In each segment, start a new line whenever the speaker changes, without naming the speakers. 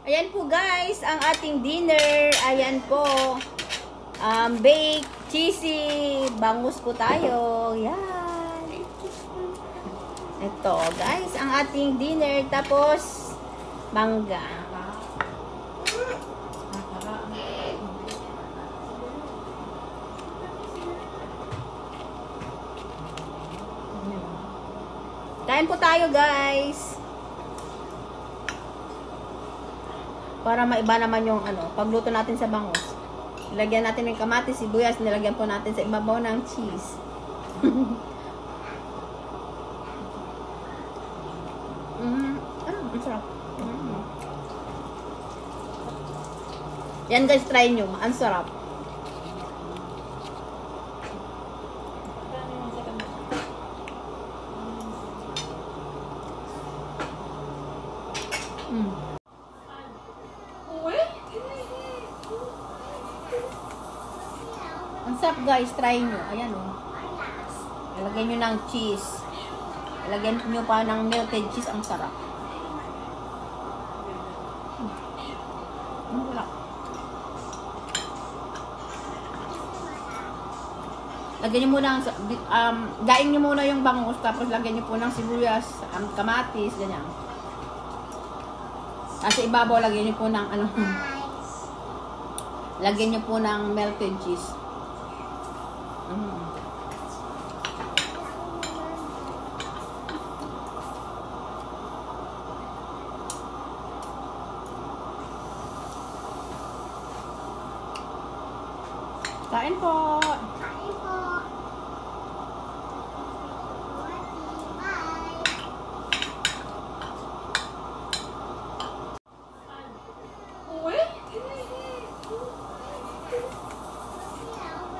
Ayan po guys, ang ating dinner. Ayan po. Baked, cheesy, bangus po tayo. Yan. Ito guys, ang ating dinner. Tapos, mangga. Kain po tayo guys. Para maiba naman yung pagluto natin sa bangus. Nilagyan natin ng kamatis, sibuyas, nilagyan po natin sa ibabaw ng cheese. Ang sarap. Yan guys, try nyo. Ang sarap. Ang sarap guys, try nyo. Ayan o. Ilagyan nyo ng cheese. Ilagyan nyo pa ng melted cheese. Ang sarap. Wala. Lagyan nyo muna daing nyo muna yung bangus. Tapos lagyan nyo po ng sibuyas, kamatis, ganyan. Tapos ibabaw, lagyan nyo po ng lagyan nyo po ng melted cheese. Kain po.
Kain po. Bye.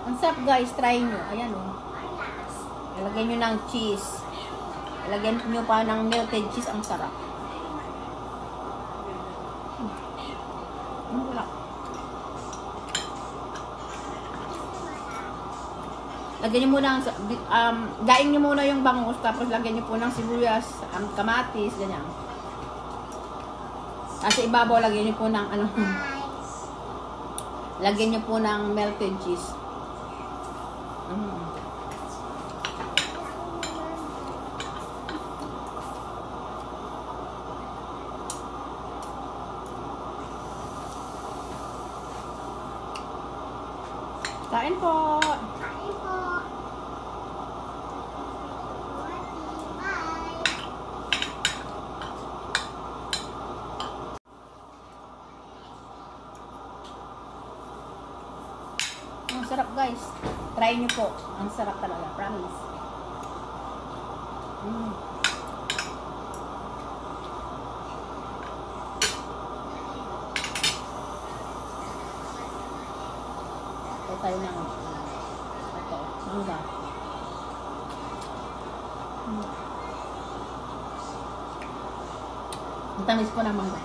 Ang sarap guys, try nyo. Ayan o. Ilagyan nyo ng cheese. Ilagyan nyo pa ng melted cheese. Ang sarap. Wala. Lagyan nyo muna daing nyo muna yung bangus. Tapos lagyan nyo po ng sibuyas, kamatis, ganyan. Tapos ibabaw, lagyan nyo po ng lagyan nyo po ng melted cheese. Kain po.
Kain po. Bye.
Ang sarap guys. Try nyo po. Ang sarap talaga. Promise. Ito tayo ng mangga. Ang tamis po ng mangga.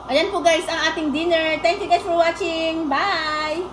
Ayan po guys ang ating dinner. Thank you guys for watching. Bye!